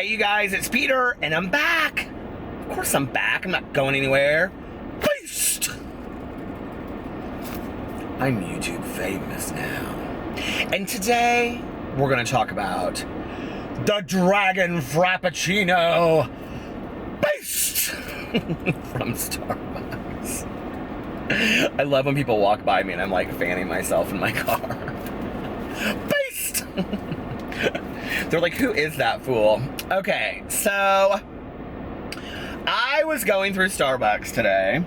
Hey you guys, it's Peter, and I'm back. Of course I'm back. I'm not going anywhere. Beast! I'm YouTube famous now. And today, we're gonna talk about the Dragon Frappuccino Beast from Starbucks. I love when people walk by me and I'm like fanning myself in my car. Beast! They're like, who is that fool? Okay, so I was going through Starbucks today.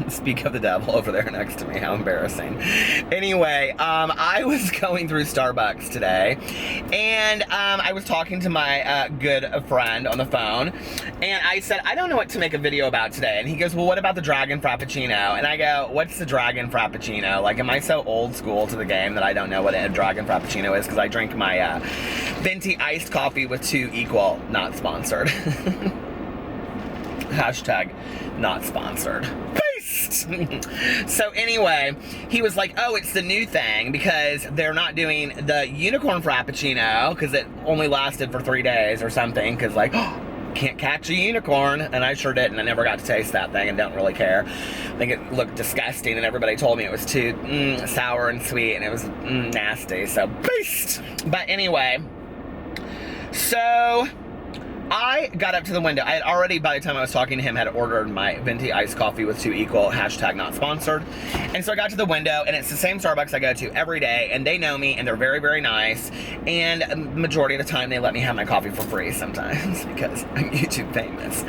Speak of the devil over there next to me, how embarrassing. Anyway, I was going through Starbucks today, and I was talking to my good friend on the phone, and I said, I don't know what to make a video about today. And he goes, well, what about the Dragon Frappuccino? And I go, what's the Dragon Frappuccino? Like, am I so old school to the game that I don't know what a Dragon Frappuccino is? Because I drink my venti iced coffee with 2 equal, not sponsored. Hashtag not sponsored. Beast! So anyway, he was like, oh, it's the new thing because they're not doing the unicorn frappuccino because it only lasted for 3 days or something because like, oh, can't catch a unicorn. And I sure didn't. I never got to taste that thing and don't really care. I think it looked disgusting and everybody told me it was too sour and sweet and it was nasty. So beast! But anyway, so I got up to the window. I had already, by the time I was talking to him, had ordered my venti iced coffee with 2 equal, hashtag not sponsored. And so I got to the window, and it's the same Starbucks I go to every day, and they know me, and they're very, very nice. And majority of the time, they let me have my coffee for free sometimes, because I'm YouTube famous.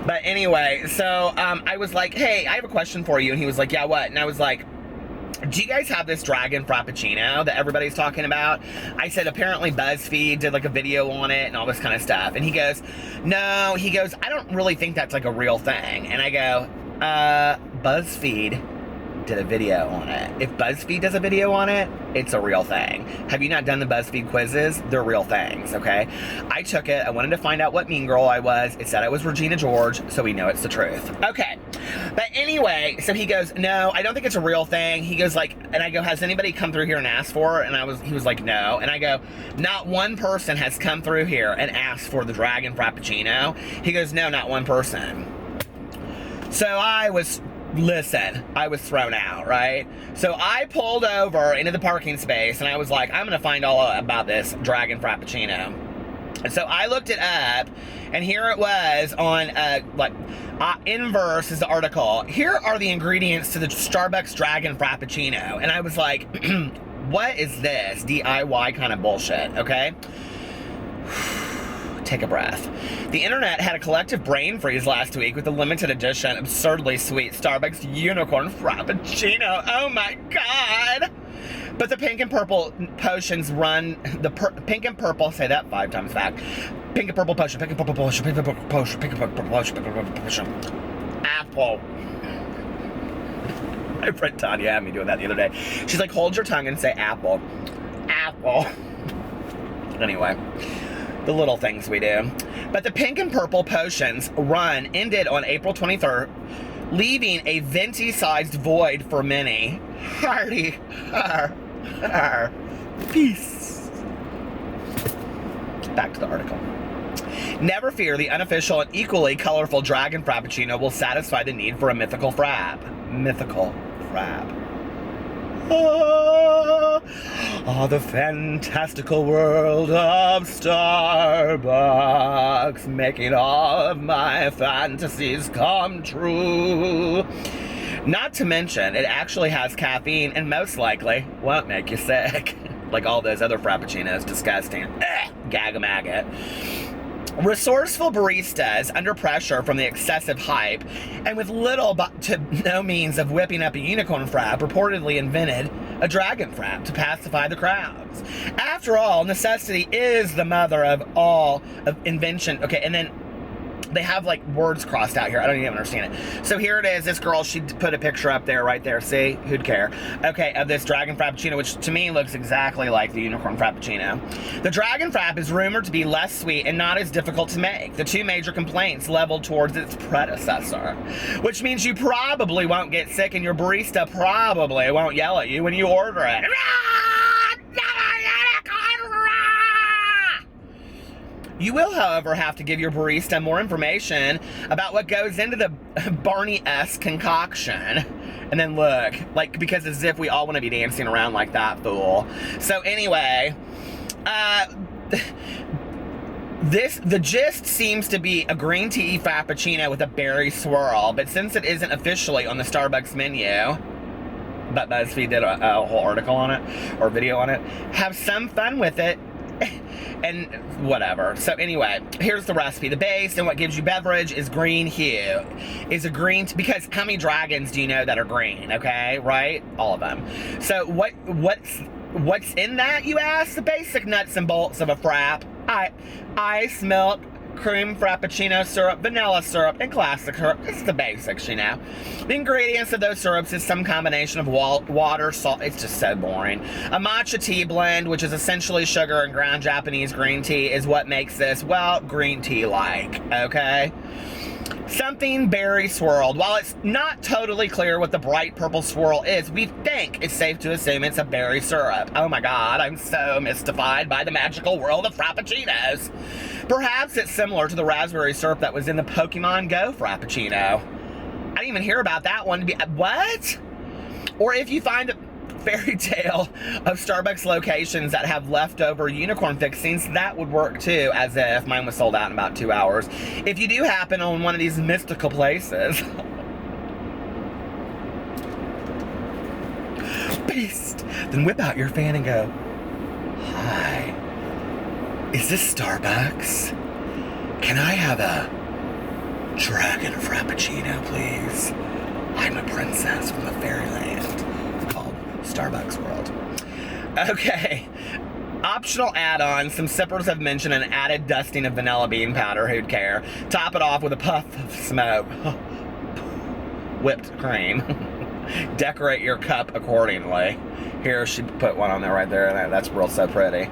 But anyway, so I was like, hey, I have a question for you. And he was like, yeah, what? And I was like, do you guys have this Dragon Frappuccino that everybody's talking about? I said, apparently BuzzFeed did like a video on it and all this kind of stuff. And he goes, no, he goes, I don't really think that's like a real thing. And I go, BuzzFeed did a video on it. If BuzzFeed does a video on it, it's a real thing. Have you not done the BuzzFeed quizzes? They're real things, okay? I took it. I wanted to find out what mean girl I was. It said I was Regina George, so we know it's the truth. Okay. But anyway, so he goes, no, I don't think it's a real thing. He goes like, and I go, has anybody come through here and asked for it? And he was like, no. And I go, not one person has come through here and asked for the Dragon Frappuccino. He goes, no, not one person. So I was thrown out, right? So I pulled over into the parking space and I was like, I'm gonna find all about this Dragon Frappuccino. And so I looked it up, and here it was on, Inverse is the article. Here are the ingredients to the Starbucks Dragon Frappuccino. And I was like, what is this DIY kind of bullshit, okay? Take a breath. The internet had a collective brain freeze last week with the limited edition, absurdly sweet Starbucks Unicorn Frappuccino. Oh my god! But the pink and purple potions run, pink and purple, say that 5 times fast. Pink and purple potion, pink and purple potion, pink and purple potion, pink and purple potion, pink and purple potion. Apple. My friend Tanya had me doing that the other day. She's like, hold your tongue and say apple. Apple. Anyway. The little things we do. But the pink and purple potions run ended on April 23rd, leaving a venti-sized void for many. Hardy, peace. Back to the article. Never fear, the unofficial and equally colorful Dragon Frappuccino will satisfy the need for a mythical frap. Mythical frap. Oh, the fantastical world of Starbucks, making all of my fantasies come true. Not to mention, it actually has caffeine and most likely won't make you sick. Like all those other Frappuccinos, disgusting. Gag-a-maggot. Resourceful baristas, under pressure from the excessive hype, and with little to no means of whipping up a unicorn frap, reportedly invented a dragon frap to pacify the crowds. After all, necessity is the mother of all of invention. Okay, and then they have like words crossed out here. I don't even understand it. So here it is. This girl, she put a picture up there, right there. See? Who'd care? Okay, of this Dragon Frappuccino, which to me looks exactly like the Unicorn Frappuccino. The Dragon Frap is rumored to be less sweet and not as difficult to make. The 2 major complaints leveled towards its predecessor, which means you probably won't get sick and your barista probably won't yell at you when you order it. You will, however, have to give your barista more information about what goes into the Barney-esque concoction. And then look, like, because as if we all want to be dancing around like that fool. So anyway, the gist seems to be a green tea Frappuccino with a berry swirl, but since it isn't officially on the Starbucks menu, but BuzzFeed did a whole article on it, or video on it, have some fun with it, and whatever. So anyway, here's the recipe. The base and what gives you beverage is green hue. Is a green, because how many dragons do you know that are green, okay, right? All of them. So what's in that, you ask? The basic nuts and bolts of a frap. Ice, milk, cream, frappuccino syrup, vanilla syrup, and classic syrup. It's the basics, you know. The ingredients of those syrups is some combination of water, salt. It's just so boring. A matcha tea blend, which is essentially sugar and ground Japanese green tea, is what makes this, well, green tea-like, okay? Something berry swirled. While it's not totally clear what the bright purple swirl is, we think it's safe to assume it's a berry syrup. Oh my god, I'm so mystified by the magical world of Frappuccinos. Perhaps it's similar to the raspberry syrup that was in the Pokemon Go Frappuccino. I didn't even hear about that one. What? Or if you find a fairy tale of Starbucks locations that have leftover unicorn fixings, that would work too, as if mine was sold out in about 2 hours. If you do happen on one of these mystical places, beast, then whip out your fan and go, "Hi, is this Starbucks? Can I have a dragon Frappuccino, please? I'm a princess from the fairyland called Starbucks World." Okay. Optional add-on, some sippers have mentioned an added dusting of vanilla bean powder, who'd care. Top it off with a puff of smoke. Whipped cream. Decorate your cup accordingly. Here, she put one on there right there. That's real so pretty.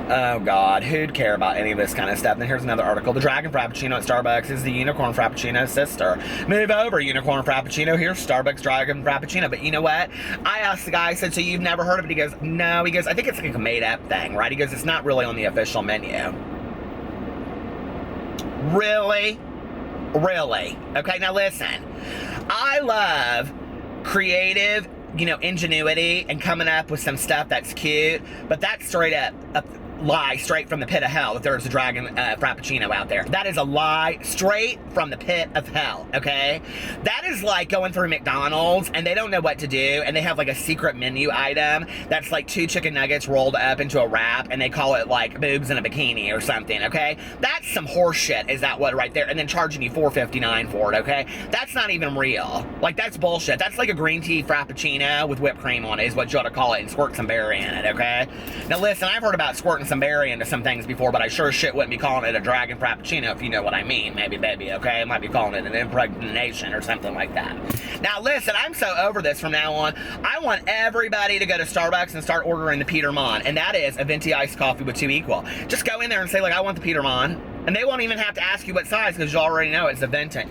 Oh god, who'd care about any of this kind of stuff? Then here's another article. The Dragon Frappuccino at Starbucks is the Unicorn Frappuccino's sister. Move over, Unicorn Frappuccino. Here's Starbucks Dragon Frappuccino. But you know what? I asked the guy, I said, "So you've never heard of it?" He goes, "No." He goes, "I think it's like a made-up thing, right?" He goes, "It's not really on the official menu." Really? Really? Okay, now listen. I love creative, you know, ingenuity and coming up with some stuff that's cute, but that's straight up lie straight from the pit of hell. If there's a dragon Frappuccino out there, that is a lie straight from the pit of hell, okay? That is like going through McDonald's and they don't know what to do, and they have like a secret menu item that's like 2 chicken nuggets rolled up into a wrap, and they call it like boobs in a bikini or something, okay? That's some horse shit, is that what right there? And then charging you $4.59 for it, okay? That's not even real. Like, that's bullshit. That's like a green tea Frappuccino with whipped cream on it is what you ought to call it, and squirt some berry in it, okay? Now listen, I've heard about squirting some berry into some things before, but I sure as shit wouldn't be calling it a dragon Frappuccino, if you know what I mean. Maybe, baby, okay? I might be calling it an impregnation or something like that. Now listen, I'm so over this from now on. I want everybody to go to Starbucks and start ordering the Peter Monn, and that is a venti iced coffee with 2 equal. Just go in there and say, like, I want the Peter Monn, and they won't even have to ask you what size, because you already know it's a Venta.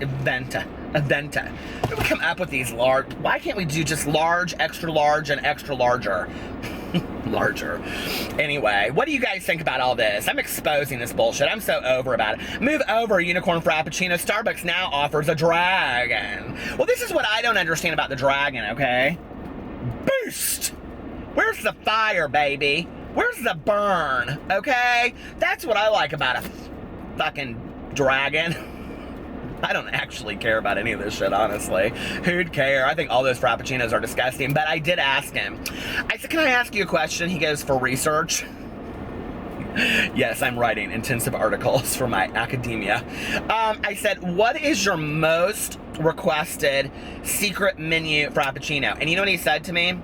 We come up with these large, why can't we do just large, extra large, and extra larger? Larger. Anyway, what do you guys think about all this? I'm exposing this bullshit. I'm so over about it. Move over, Unicorn Frappuccino. Starbucks now offers a dragon. Well, this is what I don't understand about the dragon, okay? Boost! Where's the fire, baby? Where's the burn, okay? That's what I like about a fucking dragon. I don't actually care about any of this shit, honestly. Who'd care? I think all those Frappuccinos are disgusting. But I did ask him. I said, "Can I ask you a question?" He goes, "For research?" Yes, I'm writing intensive articles for my academia. I said, "What is your most requested secret menu Frappuccino?" And you know what he said to me?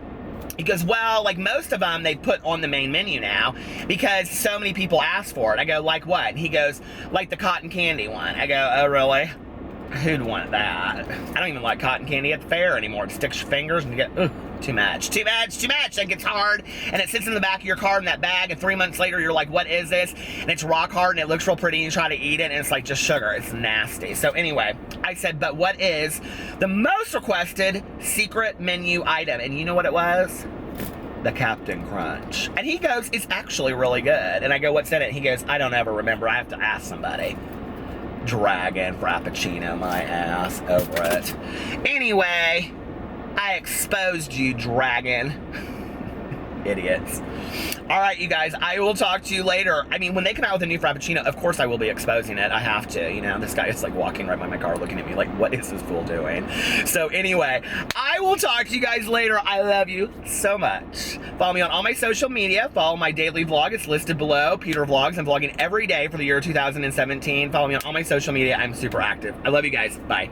He goes, "Well, like most of them, they put on the main menu now because so many people ask for it." I go, "Like what?" And he goes, "Like the cotton candy one." I go, "Oh, really? Who'd want that?" I don't even like cotton candy at the fair anymore. It sticks your fingers and you get, ugh, too much. That gets hard, and it sits in the back of your car in that bag, and 3 months later, you're like, "What is this?" And it's rock hard, and it looks real pretty, and you try to eat it, and it's like just sugar. It's nasty. So anyway, I said, "But what is the most requested secret menu item?" And you know what it was? the Captain Crunch. And he goes, it's actually really good. And I go, what's in it? He goes, I don't ever remember. I have to ask somebody. Dragon Frappuccino my ass over it. Anyway, I exposed you, dragon. Idiots. All right, you guys, I will talk to you later. I mean, when they come out with a new Frappuccino, of course I will be exposing it. I have to, you know. This guy is like walking right by my car looking at me like, what is this fool doing? So anyway, I will talk to you guys later. I love you so much. Follow me on all my social media. Follow my daily vlog. It's listed below. Peter Vlogs. I'm vlogging every day for the year 2017. Follow me on all my social media. I'm super active. I love you guys. Bye.